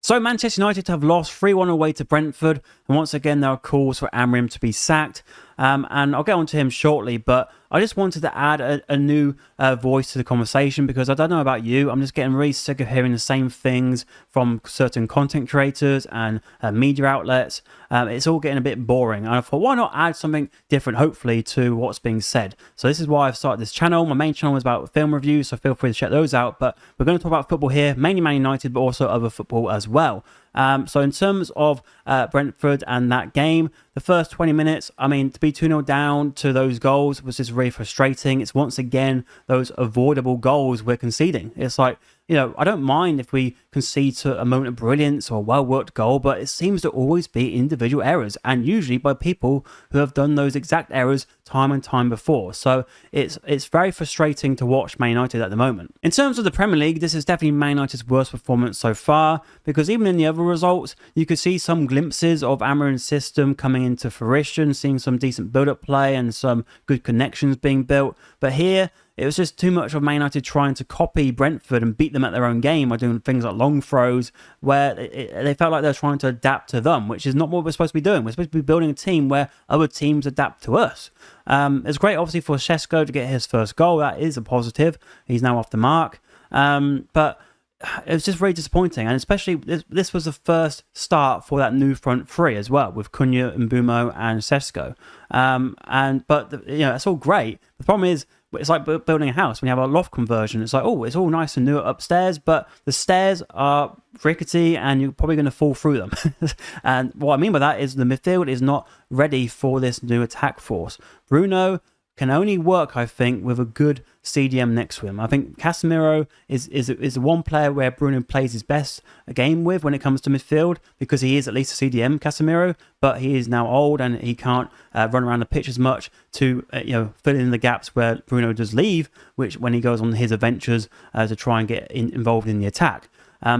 So Manchester United have lost 3-1 away to Brentford, and once again there are calls for Amorim to be sacked. And I'll get on to him shortly, but I just wanted to add a new voice to the conversation, because I don't know about you, I'm just getting really sick of hearing the same things from certain content creators and media outlets. It's all getting a bit boring, and I thought, why not add something different, hopefully, to what's being said. So this is why I've started this channel. My main channel is about film reviews, so feel free to check those out, but we're going to talk about football here, mainly Man United, but also other football as well. So in terms of Brentford and that game, the first 20 minutes, I mean, to be 2-0 down to those goals was just really frustrating. It's once again those avoidable goals we're conceding. It's like, you know, I don't mind if we concede to a moment of brilliance or a well-worked goal, but it seems to always be individual errors, and usually by people who have done those exact errors time and time before. So it's very frustrating to watch Man United at the moment. In terms of the Premier League, this is definitely Man United's worst performance so far, because even in the other results, you could see some glimpses of Amorim's system coming into fruition, seeing some decent build-up play and some good connections being built. But here, it was just too much of Man United trying to copy Brentford and beat them at their own game by doing things like long throws, where they felt like they were trying to adapt to them, which is not what we're supposed to be doing. We're supposed to be building a team where other teams adapt to us. It's great, obviously, for Sesko to get his first goal. That is a positive. He's now off the mark. But it was just very disappointing, and especially this was the first start for that new front three as well, with Cunha, Mbeumo, and Sesko. But you know, it's all great. The problem is, it's like building a house. When you have a loft conversion, it's like, oh, it's all nice and new upstairs, but the stairs are rickety and you're probably going to fall through them. And what I mean by that is the midfield is not ready for this new attack force. Bruno can only work, I think, with a good CDM next to him. I think Casemiro is the one player where Bruno plays his best game with when it comes to midfield, because he is at least a CDM, Casemiro, but he is now old and he can't run around the pitch as much to fill in the gaps where Bruno does leave, which when he goes on his adventures to try and get involved in the attack.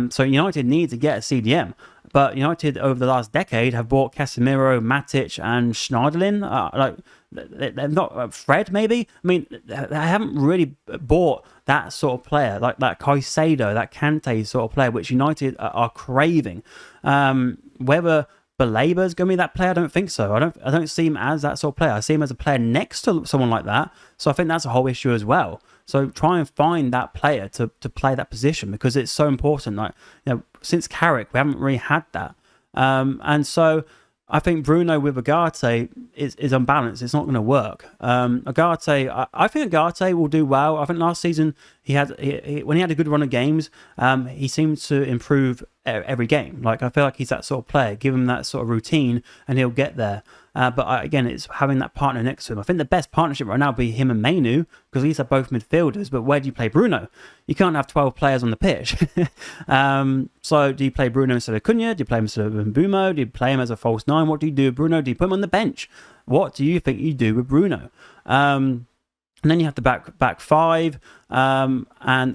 So United need to get a CDM. But United over the last decade have bought Casemiro, Matic, and Schneiderlin. They're not Fred, maybe. I mean, they haven't really bought that sort of player, like that Caicedo, that Kante sort of player, which United are craving. Whether Balaba's going to be that player, I don't think so. I don't see him as that sort of player. I see him as a player next to someone like that. So I think that's a whole issue as well. So try and find that player to play that position, because it's so important. Like, since Carrick, we haven't really had that. And so I think Bruno with Ugarte is unbalanced. It's not going to work. Ugarte, I think Ugarte will do well. I think last season when he had a good run of games, he seemed to improve every game. Like, I feel like he's that sort of player. Give him that sort of routine and he'll get there. But again, it's having that partner next to him. I think the best partnership right now would be him and Mainu, because these are both midfielders. But where do you play Bruno? You can't have 12 players on the pitch. So do you play Bruno instead of Cunha? Do you play him instead of Mbeumo? Do you play him as a false nine? What do you do with Bruno? Do you put him on the bench? What do you think you do with Bruno? And then you have the back five, and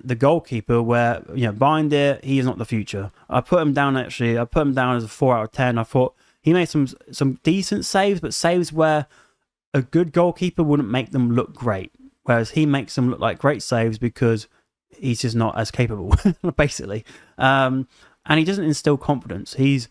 the goalkeeper, where Binder, he is not the future. I put him down as a 4 out of 10. I thought he made some decent saves, but saves where a good goalkeeper wouldn't make them look great, whereas he makes them look like great saves because he's just not as capable, basically. And he doesn't instill confidence. He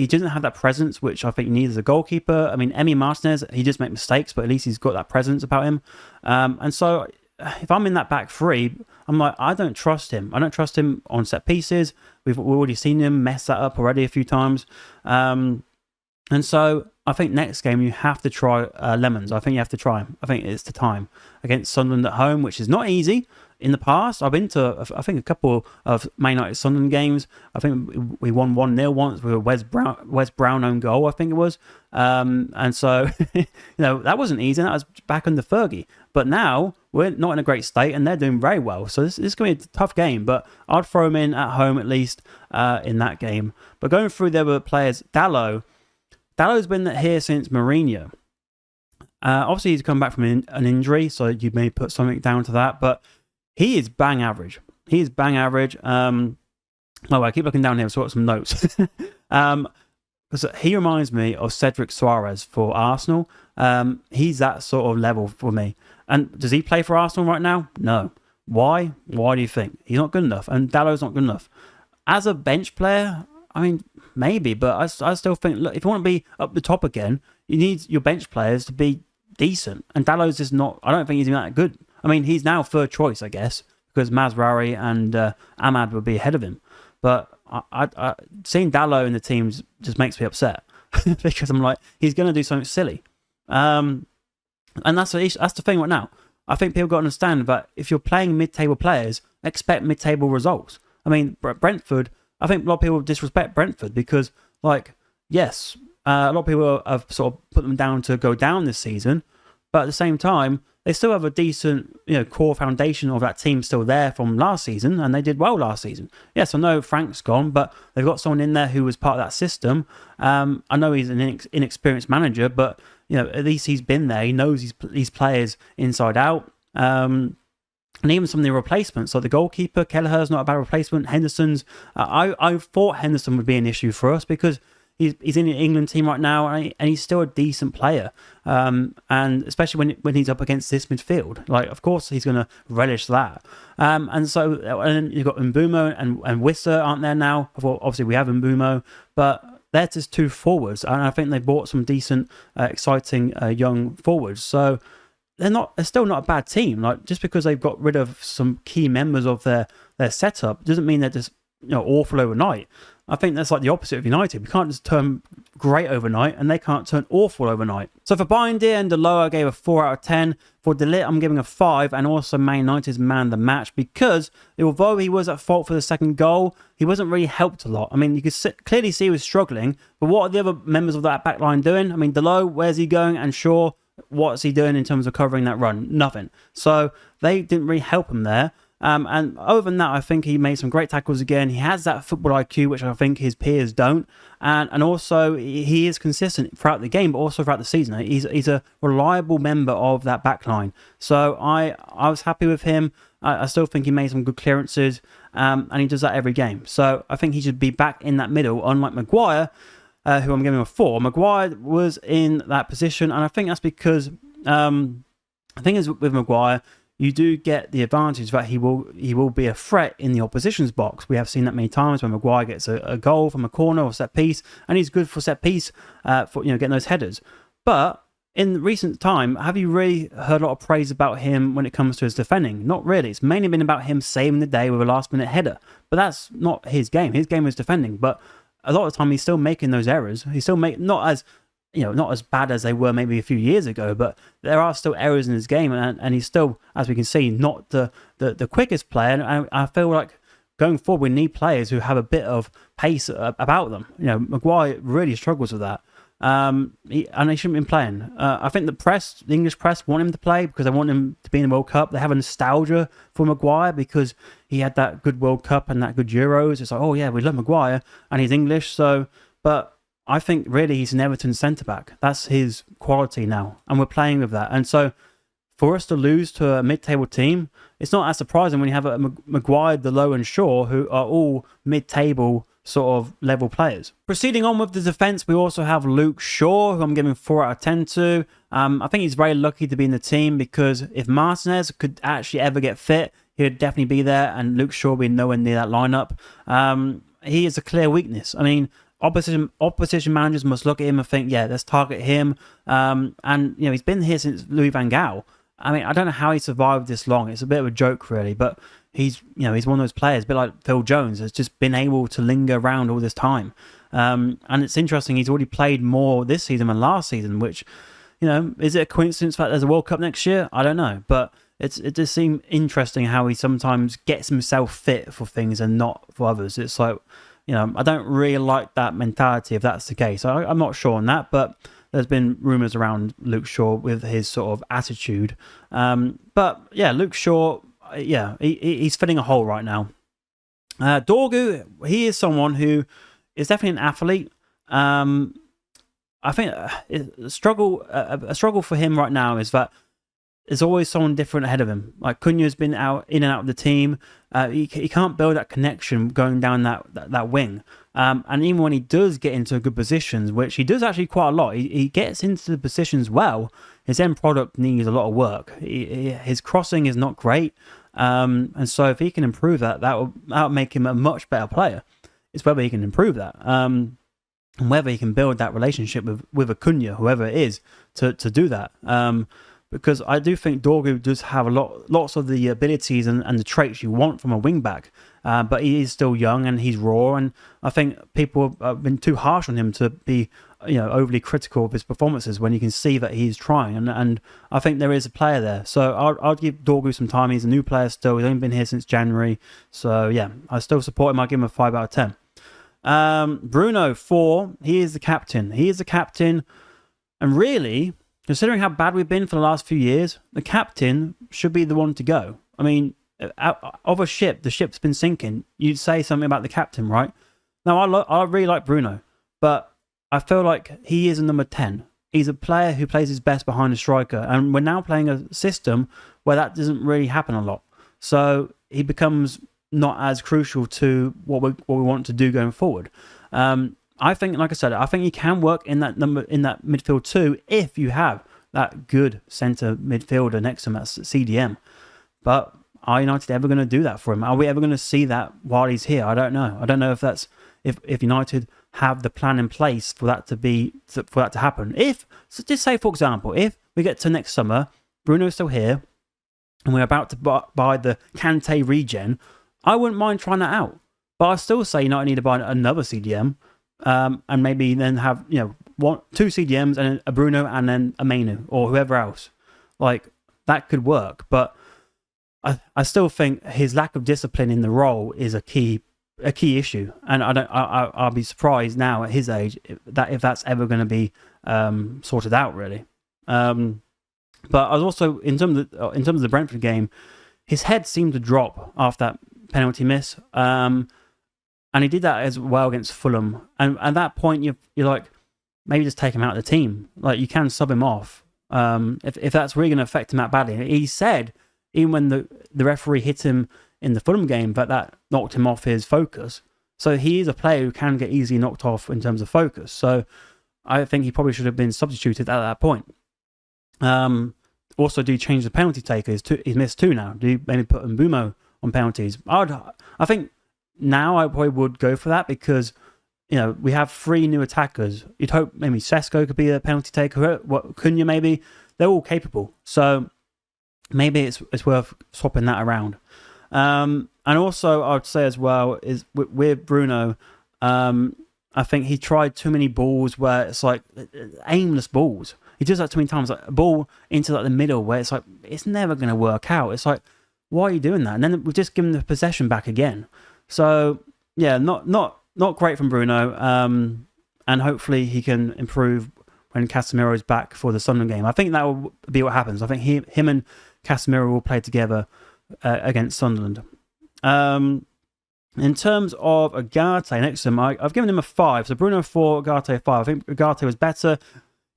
doesn't have that presence, which I think you need as a goalkeeper. I mean, Emi Martinez, he just makes mistakes, but at least he's got that presence about him. And so if I'm in that back three, I'm like, I don't trust him. I don't trust him on set pieces. We've already seen him mess that up already a few times. And so I think next game you have to try Lemons. I think you have to try him. I think it's the time against Sunderland at home, which is not easy. In the past, I've been to, I think, a couple of Man United Sunderland games. I think we won 1-0 once with a Wes Brown own goal, I think it was. And so, that wasn't easy. That was back under Fergie. But now we're not in a great state, and they're doing very well. So this is going to be a tough game. But I'd throw him in at home at least in that game. But going through the other players, Dallow's been here since Mourinho. Obviously, he's come back from an injury, so you may put something down to that. But he is bang average. I keep looking down here, so I've got some notes. Because he reminds me of Cedric Suarez for Arsenal. He's that sort of level for me. And does he play for Arsenal right now? No. Why? Why do you think? He's not good enough. And Dallow's not good enough. As a bench player, I mean, maybe, but I still think, look, if you want to be up the top again, you need your bench players to be decent. And Dallow's just not, I don't think he's even that good. I mean, he's now third choice, I guess, because Mazraoui and Ahmad would be ahead of him. But seeing Dallow in the team just makes me upset because I'm like, he's going to do something silly. And that's the thing right now. I think people got to understand that if you're playing mid-table players, expect mid-table results. I mean, Brentford, I think a lot of people disrespect Brentford because, like, yes, a lot of people have sort of put them down to go down this season, but at the same time, they still have a decent, core foundation of that team still there from last season, and they did well last season. Yes, I know Frank's gone, but they've got someone in there who was part of that system. I know he's an inexperienced manager, but at least he's been there. He knows these players inside out. And even some of the replacements, like the goalkeeper, Kelleher's not a bad replacement. Henderson's, I thought Henderson would be an issue for us because he's in the England team right now, and he's still a decent player. And especially when he's up against this midfield, like, of course he's going to relish that. And then you've got Mbeumo and Wissa aren't there now. Well, obviously we have Mbeumo, but they're just two forwards, and I think they bought some decent, exciting young forwards. So they're still not a bad team. Like, just because they've got rid of some key members of their setup doesn't mean they're just awful overnight. I think that's like the opposite of United. We can't just turn great overnight, and they can't turn awful overnight. So for Bindier and Delo, I gave a 4 out of 10. For De Ligt, I'm giving a 5, and also Man United's man of the match, because although he was at fault for the second goal, he wasn't really helped a lot. I mean, you could clearly see he was struggling, but what are the other members of that back line doing? I mean, Delo, where's he going? And Shaw, what's he doing in terms of covering that run? Nothing. So they didn't really help him there. And other than that, I think he made some great tackles again. He has that football IQ, which I think his peers don't. And also, he is consistent throughout the game, but also throughout the season. He's a reliable member of that back line. So I was happy with him. I still think he made some good clearances, and he does that every game. So I think he should be back in that middle, unlike Maguire, who I'm giving a 4. Maguire was in that position, and I think that's because I think is with Maguire, you do get the advantage that he will be a threat in the opposition's box. We have seen that many times when Maguire gets a goal from a corner or set piece, and he's good for set piece for getting those headers. But in recent time, have you really heard a lot of praise about him when it comes to his defending? Not really. It's mainly been about him saving the day with a last-minute header. But that's not his game. His game is defending. But a lot of the time, he's still making those errors. He's still not as bad as they were maybe a few years ago, but there are still errors in his game, and he's still, as we can see, not the quickest player. And I feel like going forward, we need players who have a bit of pace about them. Maguire really struggles with that. And he shouldn't be playing. I think the English press want him to play because they want him to be in the World Cup. They have a nostalgia for Maguire because he had that good World Cup and that good Euros. It's like, oh yeah, we love Maguire and he's English. But I think really he's an Everton centre-back. That's his quality now, and we're playing with that. And so for us to lose to a mid-table team, it's not as surprising when you have a Maguire, Delo and Shaw, who are all mid-table sort of level players. Proceeding on with the defence, we also have Luke Shaw, who I'm giving 4 out of 10 to. I think he's very lucky to be in the team, because if Martinez could actually ever get fit, he would definitely be there, and Luke Shaw would be nowhere near that lineup. He is a clear weakness. I mean, opposition managers must look at him and think, yeah, let's target him. And he's been here since Louis van Gaal. I mean, I don't know how he survived this long. It's a bit of a joke, really, but he's one of those players, a bit like Phil Jones, has just been able to linger around all this time. And it's interesting, he's already played more this season than last season, which, is it a coincidence that there's a World Cup next year? I don't know, but it just seems interesting how he sometimes gets himself fit for things and not for others. It's like, I don't really like that mentality if that's the case. I'm not sure on that, but there's been rumours around Luke Shaw with his sort of attitude. But yeah, Luke Shaw, he's filling a hole right now. Dorgu, he is someone who is definitely an athlete. I think a struggle for him right now is that there's always someone different ahead of him. Like Cunha's been in and out of the team. He can't build that connection going down that wing. And even when he does get into good positions, which he does actually quite a lot, he gets into the positions well. His end product needs a lot of work. His crossing is not great. And so if he can improve that will make him a much better player. it's whether he can improve that. And whether he can build that relationship with Acuna, whoever it is, to do that. Because I do think Dorgu does have lots of the abilities and the traits you want from a wing back, but he is still young and he's raw, and I think people have been too harsh on him to be overly critical of his performances when you can see that he's trying, and I think there is a player there. So I'll give Dorgu some time. He's a new player still. He's only been here since January, so yeah, I still support him. I give him a 5 out of 10. Bruno, 4. He is the captain. And really, considering how bad we've been for the last few years, the captain should be the one to go. I mean, of a ship, the ship's been sinking. You'd say something about the captain, right? Now, I really like Bruno, but I feel like he is a number 10. He's a player who plays his best behind a striker, and we're now playing a system where that doesn't really happen a lot. So he becomes not as crucial to what we want to do going forward. I think, like I said, I think he can work in that midfield too if you have that good centre midfielder next to him, that's CDM. But are United ever going to do that for him? Are we ever going to see that while he's here? I don't know. I don't know if United have the plan in place for that to happen. So just say, for example, if we get to next summer, Bruno's still here, and we're about to buy the Kante regen, I wouldn't mind trying that out. But I still say United need to buy another CDM, and maybe then have 2 CDMs and a Bruno and then a Mainu or whoever else. Like, that could work, but I still think his lack of discipline in the role is a key issue, and I'll be surprised now at his age if that's ever going to be sorted out, really. But I was also in terms of the Brentford game, his head seemed to drop after that penalty miss, and he did that as well against Fulham. And at that point, you're like, maybe just take him out of the team. Like, you can sub him off if that's really going to affect him that badly. He said even when the referee hit him in the Fulham game, that knocked him off his focus. So he is a player who can get easily knocked off in terms of focus. So I think he probably should have been substituted at that point. Also, do you change the penalty taker? He's missed 2 now. Do you maybe put Mbumo on penalties? I think now I probably would go for that because we have 3 new attackers. You'd hope maybe Sesko could be a penalty taker. Cunha maybe. They're all capable. So maybe it's worth swapping that around. And also, I would say as well is with Bruno, I think he tried too many balls where it's like aimless balls. He does that too many times, like a ball into like the middle where it's like it's never going to work out. It's like, why are you doing that? And then we've just given the possession back again. So yeah, not great from Bruno. And hopefully he can improve when Casemiro is back for the Sunderland game. I think that will be what happens. I think him and Casemiro will play together against Sunderland. In terms of Ugarte next to him, I've given him a 5. So Bruno 4, Ugarte a 5. I think Ugarte was better.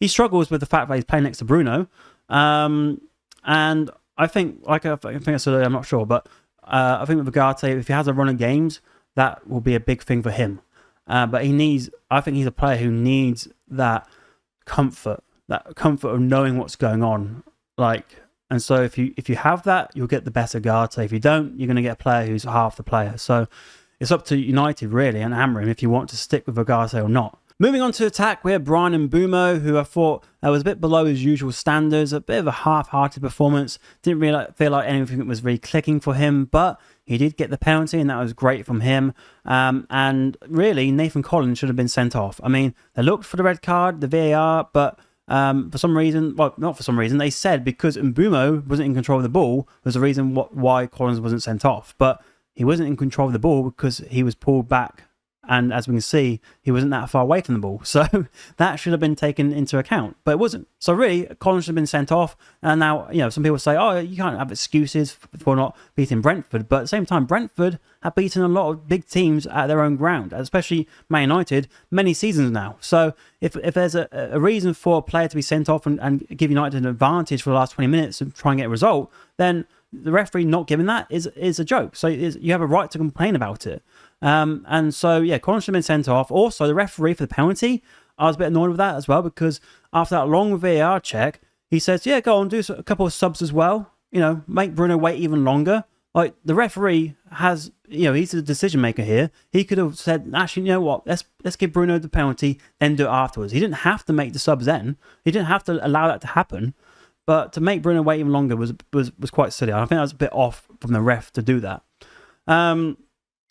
He struggles with the fact that he's playing next to Bruno. And I think, I said earlier, I'm not sure, but I think with Ugarte, if he has a run of games, that will be a big thing for him. But I think he's a player who needs that comfort of knowing what's going on. And so if you have that, you'll get the best Ugarte. If you don't, you're going to get a player who's half the player. So it's up to United, really, and Amorim if you want to stick with Ugarte or not. Moving on to attack, we have Bryan Mbeumo, who I thought was a bit below his usual standards, a bit of a half-hearted performance. Didn't really feel like anything was really clicking for him, but he did get the penalty, and that was great from him. And really, Nathan Collins should have been sent off. I mean, they looked for the red card, the VAR, but for some reason, well, not for some reason, they said because Mbeumo wasn't in control of the ball was the reason why Collins wasn't sent off. But he wasn't in control of the ball because he was pulled back. And as we can see, he wasn't that far away from the ball. So that should have been taken into account. But it wasn't. So really, Collins should have been sent off. And now, some people say, oh, you can't have excuses for not beating Brentford. But at the same time, Brentford have beaten a lot of big teams at their own ground, especially Man United, many seasons now. So if there's a reason for a player to be sent off and give United an advantage for the last 20 minutes and try and get a result, then the referee not giving that is a joke. So you have a right to complain about it. And so, yeah, Collins should have been sent off. Also, the referee for the penalty, I was a bit annoyed with that as well, because after that long VAR check, he says, yeah, go on, do a couple of subs as well. Make Bruno wait even longer. Like, the referee has, he's the decision maker here. He could have said, actually, you know what? Let's give Bruno the penalty, then do it afterwards. He didn't have to make the subs then. He didn't have to allow that to happen. But to make Bruno wait even longer was quite silly. I think that was a bit off from the ref to do that.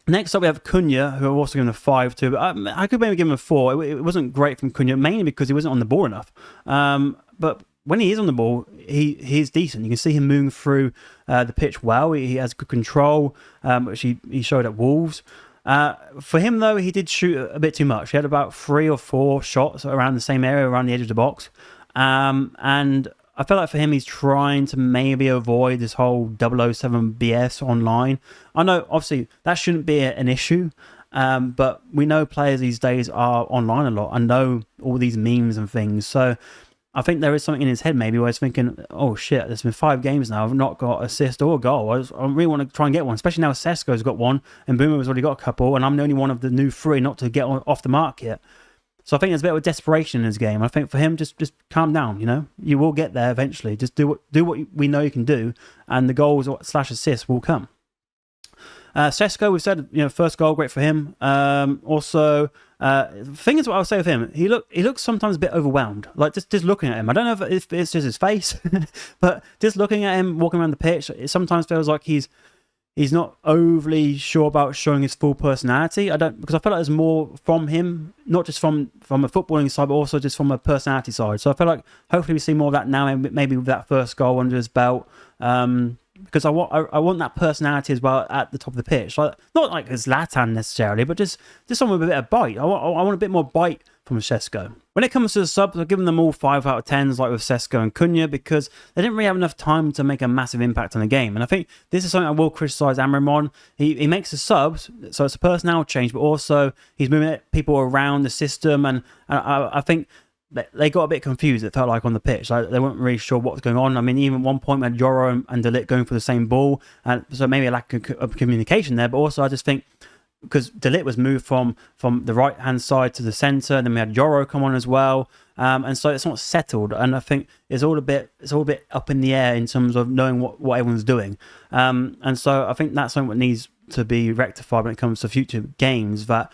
Next up, we have Cunha, who I've also given a 5 to. But I could maybe give him a 4. It wasn't great from Cunha, mainly because he wasn't on the ball enough. But when he is on the ball, he's decent. You can see him moving through the pitch well. He has good control, which he showed at Wolves. For him, though, he did shoot a bit too much. He had about 3 or 4 shots around the same area, around the edge of the box. And I feel like for him, he's trying to maybe avoid this whole 007 BS online. I know, obviously, that shouldn't be an issue. But we know players these days are online a lot. I know all these memes and things. So I think there is something in his head maybe where he's thinking, oh shit, there's been 5 games now. I've not got assist or a goal. I really want to try and get one, especially now Sesko's got one and Boomer's already got a couple, and I'm the only one of the new 3 not to get off the mark yet. So I think there's a bit of desperation in his game. I think for him, just calm down. You will get there eventually. Just do what we know you can do, and the goals / assists will come. Sesko, we've said, first goal, great for him. Also, the thing is, what I'll say with him, he looks sometimes a bit overwhelmed. Like, just looking at him, I don't know if it's just his face, but just looking at him walking around the pitch, it sometimes feels like he's not overly sure about showing his full personality. Because I feel like there's more from him, not just from a footballing side, but also just from a personality side. So I feel like hopefully we see more of that now, maybe with that first goal under his belt. Because I want that personality as well at the top of the pitch. Like, not like Zlatan necessarily, but just someone with a bit of bite. I want a bit more bite from Sesko. When it comes to the subs, I've given them all 5 out of 10s, like with Sesko and Cunha, because they didn't really have enough time to make a massive impact on the game. And I think this is something I will criticise Amorim on. He makes the subs, so it's a personnel change, but also he's moving people around the system. And I think they got a bit confused, it felt like, on the pitch. Like, they weren't really sure what was going on. I mean, even at one point, we had Yoro and De Ligt going for the same ball. So maybe a lack of communication there. But also, I just think, because De Ligt was moved from the right-hand side to the centre, and then we had Yoro come on as well. And so it's not settled. And I think it's all a bit up in the air in terms of knowing what everyone's doing. And so I think that's something that needs to be rectified when it comes to future games, that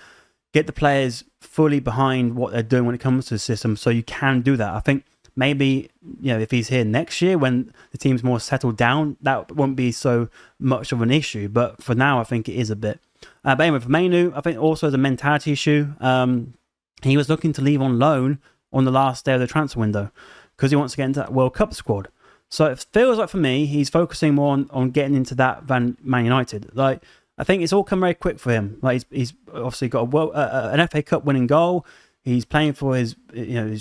get the players fully behind what they're doing when it comes to the system, so you can do that. I think maybe, if he's here next year when the team's more settled down, that won't be so much of an issue. But for now, I think it is a bit. But anyway, for Mainu, I think also the mentality issue. He was looking to leave on loan on the last day of the transfer window because he wants to get into that World Cup squad. So it feels like, for me, he's focusing more on getting into that than Man United. Like, I think it's all come very quick for him. Like, he's obviously got an FA Cup winning goal. He's playing for his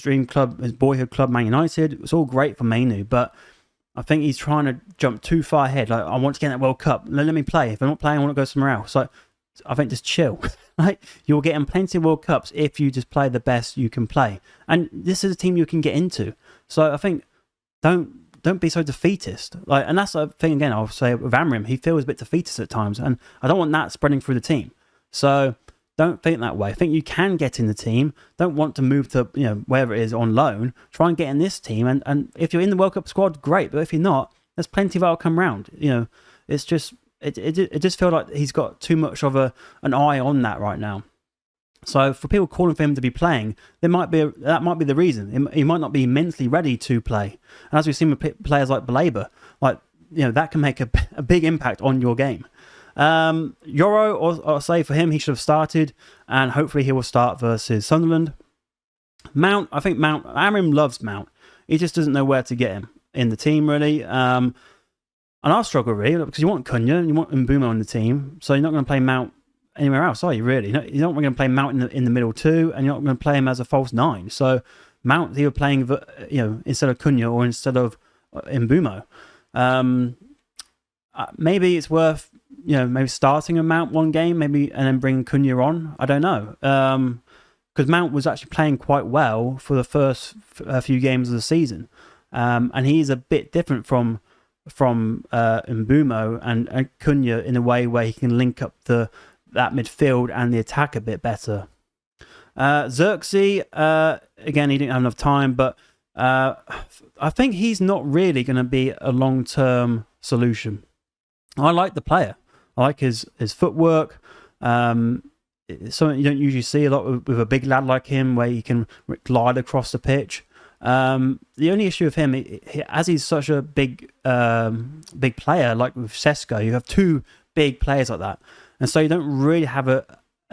dream club, his boyhood club, Man United. It's all great for Mainu, but I think he's trying to jump too far ahead. Like, I want to get in that World Cup. Let me play. If I'm not playing, I want to go somewhere else. Like, I think just chill. Like, you'll get in plenty of World Cups if you just play the best you can play. And this is a team you can get into. So I think don't be so defeatist. Like, and that's the thing, again, I'll say with Amorim, he feels a bit defeatist at times, and I don't want that spreading through the team. So don't think that way. I think you can get in the team. Don't want to move to, wherever it is on loan. Try and get in this team, and if you're in the World Cup squad, great. But if you're not, there's plenty of that'll come round. It's just it just feels like he's got too much of an eye on that right now. So for people calling for him to be playing, that might be the reason. He might not be mentally ready to play. And as we've seen with players like Baleba, that can make a big impact on your game. Yoro, I'll say for him, he should have started, and hopefully he will start versus Sunderland. Mount, Amorim loves Mount. He just doesn't know where to get him in the team, really. And I'll struggle, really, because you want Cunha and you want Mbeumo on the team, so you're not going to play Mount anywhere else, are you, really? You're not going to play Mount in the middle too, and you're not going to play him as a false 9. So Mount, either playing, instead of Cunha or instead of Mbeumo. Maybe it's worth, maybe starting a Mount one game, and then bringing Cunha on. I don't know. Because Mount was actually playing quite well for the first few games of the season. And he's a bit different from Mbeumo and Cunha in a way where he can link up that midfield and the attack a bit better. Xerxes, again, he didn't have enough time, but I think he's not really going to be a long-term solution. I like the player. I like his footwork. It's something you don't usually see a lot with a big lad like him, where he can glide across the pitch. The only issue with him, as he's such a big player, like with Sesko, you have two big players like that, and so you don't really have a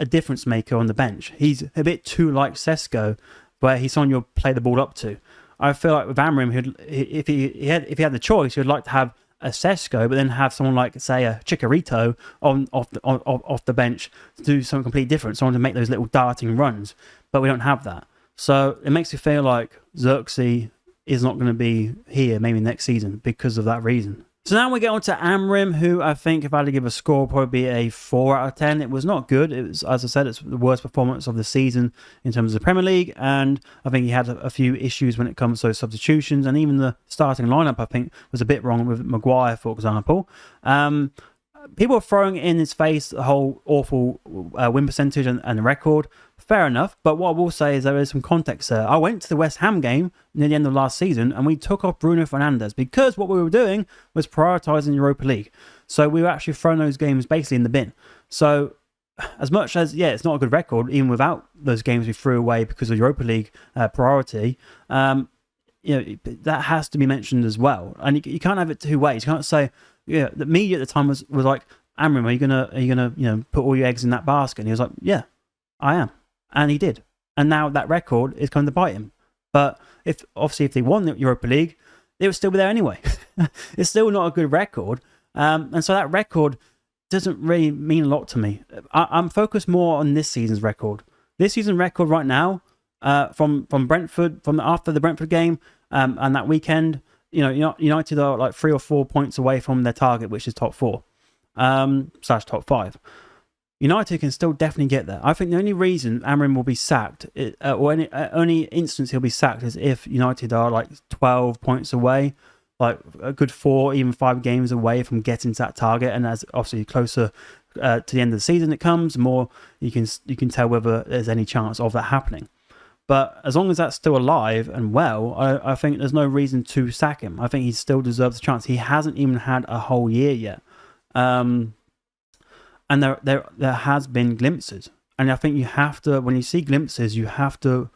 difference maker on the bench. He's a bit too like Sesko, where he's someone you'll play the ball up to. I feel like with Amorim, if he had the choice, he'd like to have a Sesko, but then have someone like, say, a Chicharito off the bench to do something completely different, someone to make those little darting runs. But we don't have that. So it makes me feel like Xerxes is not going to be here maybe next season because of that reason. So now we get on to Amorim, who I think if I had to give a score, probably be a 4 out of 10. It was not good. It was, as I said, it's the worst performance of the season in terms of the Premier League, and I think he had a few issues when it comes to those substitutions, and even the starting lineup I think was a bit wrong with Maguire, for example. People are throwing in his face the whole awful win percentage and the record. Fair enough, but what I will say is there is some context there. I went to the West Ham game near the end of last season and we took off Bruno Fernandes because what we were doing was prioritising Europa League. So we were actually throwing those games basically in the bin. So as much as, yeah, it's not a good record, even without those games we threw away because of Europa League priority, that has to be mentioned as well. And you can't have it two ways. You can't say, yeah, the media at the time was like, Amorim, are you gonna put all your eggs in that basket? And he was like, yeah, I am. And he did. And now that record is going to bite him. But if they won the Europa League, they would still be there anyway. It's still not a good record. And so that record doesn't really mean a lot to me. I'm focused more on this season's record. This season's record right now, from Brentford, from after the Brentford game, and that weekend, United are like 3 or 4 points away from their target, which is top 4, / top 5. United can still definitely get there. I think the only reason Amorim will be sacked, or only instance he'll be sacked, is if United are like 12 points away, like a good 4, even 5 games away from getting to that target. And as obviously closer to the end of the season it comes, the more you can tell whether there's any chance of that happening. But as long as that's still alive and well, I think there's no reason to sack him. I think he still deserves a chance. He hasn't even had a whole year yet. And there has been glimpses. And I think you have to, when you see glimpses, you have to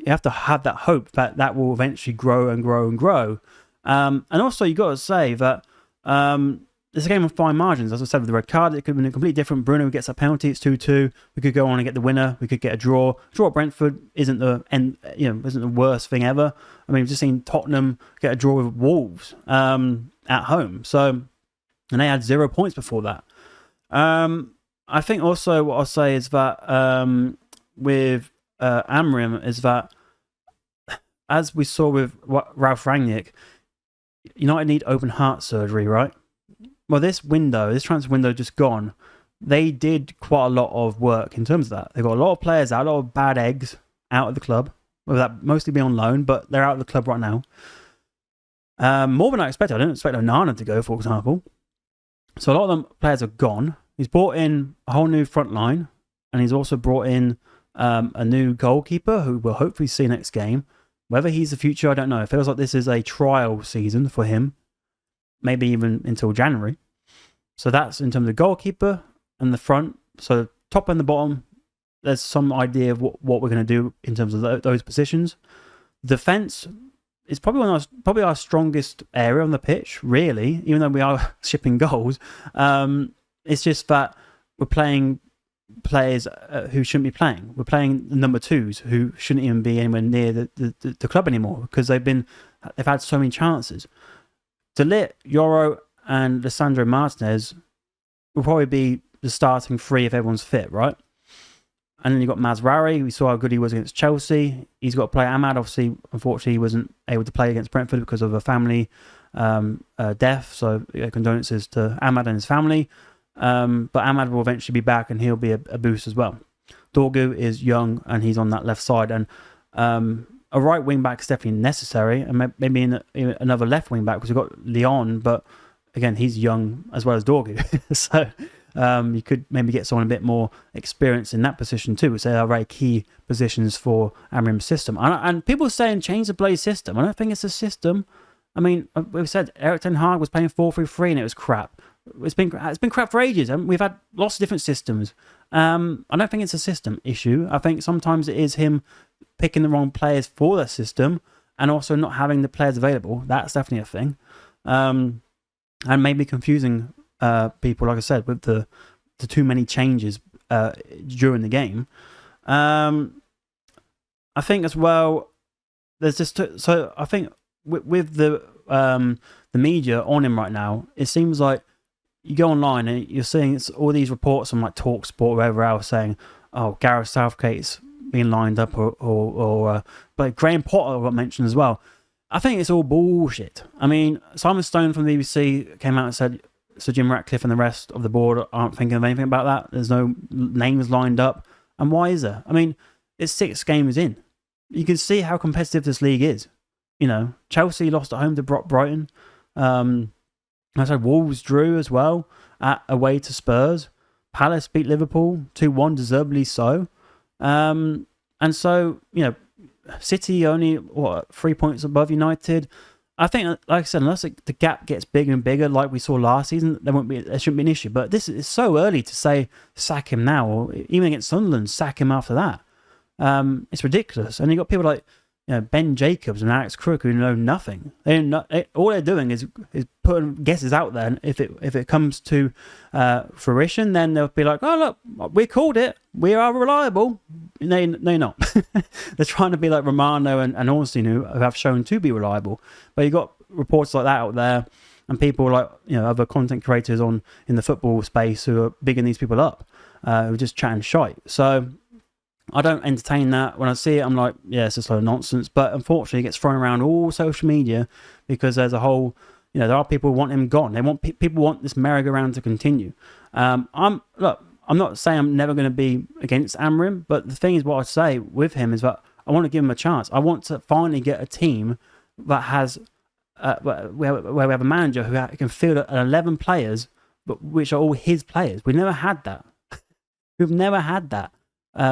have that hope that will eventually grow and grow and grow. And also you got to say that it's a game of fine margins. As I said, with the red card, it could have been a completely different. Bruno gets a penalty, it's 2-2. We could go on and get the winner. We could get a draw. Draw at Brentford isn't the worst thing ever. I mean, we've just seen Tottenham get a draw with Wolves at home. So, and they had 0 points before that. I think also what I'll say is that with Amorim is that, as we saw with Ralf Rangnick, United need open heart surgery, right? Well, this transfer window just gone, they did quite a lot of work in terms of that. They got a lot of players out, a lot of bad eggs out of the club, whether that mostly be on loan, but they're out of the club right now. More than I expected. I didn't expect Onana to go, for example. So a lot of them players are gone. He's brought in a whole new front line, and he's also brought in a new goalkeeper who we'll hopefully see next game. Whether he's the future, I don't know. It feels like this is a trial season for him, maybe even until January. So that's in terms of goalkeeper and the front. So top and the bottom, there's some idea of what we're going to do in terms of those positions. Defense is probably our strongest area on the pitch, really, even though we are shipping goals. It's just that we're playing players who shouldn't be playing. We're playing the number 2s who shouldn't even be anywhere near the club anymore because they've had so many chances. De Ligt, Yoro, and Lisandro Martinez will probably be the starting 3 if everyone's fit, right? And then you've got Mazraoui. We saw how good he was against Chelsea. He's got to play. Ahmad, obviously, unfortunately, he wasn't able to play against Brentford because of a family death. So condolences to Ahmad and his family. But Ahmad will eventually be back and he'll be a boost as well. Dorgu is young and he's on that left side. And a right wing back is definitely necessary. And maybe another left wing back because we've got Leon. But again, he's young as well as Dorgu. So you could maybe get someone a bit more experienced in that position too, which they are very key positions for Amorim's system. And people are saying change the bloody system. I don't think it's a system. I mean, we've said Erik Ten Hag was playing 4-3-3 and it was crap. It's been crap for ages, and we've had lots of different systems. I don't think it's a system issue. I think sometimes it is him picking the wrong players for the system, and also not having the players available. That's definitely a thing, and maybe confusing people, like I said, with the too many changes during the game. I think as well, there's just so I think with the media on him right now, it seems like you go online and you're seeing all these reports on like TalkSport or wherever else saying, "Oh, Gareth Southgate's being lined up," or but Graham Potter got mentioned as well. I think it's all bullshit. I mean, Simon Stone from the BBC came out and said Sir Jim Ratcliffe and the rest of the board aren't thinking of anything about that. There's no names lined up. And why is there? I mean, it's 6 games in. You can see how competitive this league is. You know, Chelsea lost at home to Brighton. I said Wolves drew as well away to Spurs. Palace beat Liverpool 2-1, deservedly so. And so, you know, City only 3 points above United. I think, like I said, unless the gap gets bigger and bigger, like we saw last season, there shouldn't be an issue. But this is so early to say sack him now, or even against Sunderland, sack him after that. It's ridiculous. And you got people like, you know, Ben Jacobs and Alex Crook who know nothing. All they're doing is putting guesses out there. And if it comes to fruition, then they'll be like, "Oh look, we called it. We are reliable." They're not. They're trying to be like Romano and Ornstein, who have shown to be reliable. But you got reports like that out there, and people like, you know, other content creators in the football space who are bigging these people up, who are just chatting shite. So I don't entertain that. When I see it, I'm like, yeah, it's just a load of nonsense. But unfortunately, it gets thrown around all social media because there's a whole, you know, there are people who want him gone. They want people want this merry-go-round to continue. I'm not saying I'm never going to be against Amorim, but the thing is, what I say with him is that I want to give him a chance. I want to finally get a team that has where we have a manager who can field 11 players, but which are all his players. We never had that. We've never had that.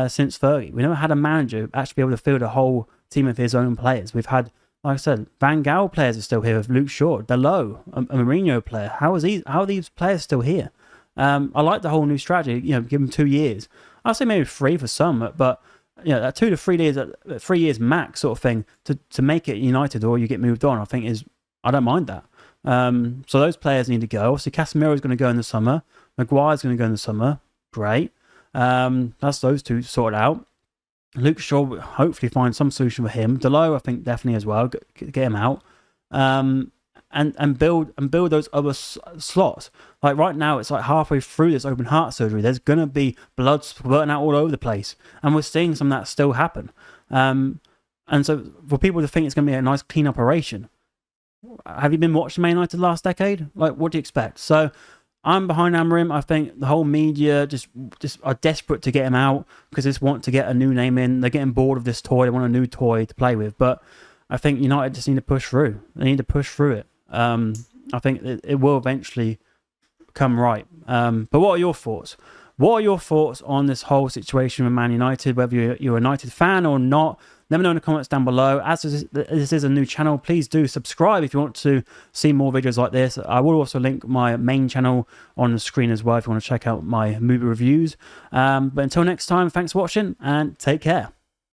Since Fergie. We never had a manager actually be able to field a whole team of his own players. We've had, like I said, Van Gaal players are still here with Luke Shaw, Dalot, a Mourinho player. How are these players still here? I like the whole new strategy, you know, give them 2 years. I'll say maybe 3 for some, but you know, that 2 to 3 years, 3 years max sort of thing to make it United or you get moved on, I think I don't mind that. So those players need to go. Obviously, Casemiro's going to go in the summer. Maguire's going to go in the summer. Great. That's those 2 sorted out. Luke Shaw will hopefully find some solution for him. Dalot, I think, definitely as well. Get him out, and build those other slots. Like right now, it's like halfway through this open heart surgery. There's gonna be blood spurting out all over the place, and we're seeing some of that still happen. And so for people to think it's gonna be a nice clean operation, have you been watching Man United last decade? Like, what do you expect? So I'm behind Amorim. I think the whole media just are desperate to get him out because they just want to get a new name in. They're getting bored of this toy. They want a new toy to play with. But I think United just need to push through. They need to push through it. I think it will eventually come right. But what are your thoughts? What are your thoughts on this whole situation with Man United, whether you're a United fan or not? Let me know in the comments down below. As this is a new channel, please do subscribe if you want to see more videos like this. I will also link my main channel on the screen as well if you want to check out my movie reviews. But until next time, thanks for watching and take care.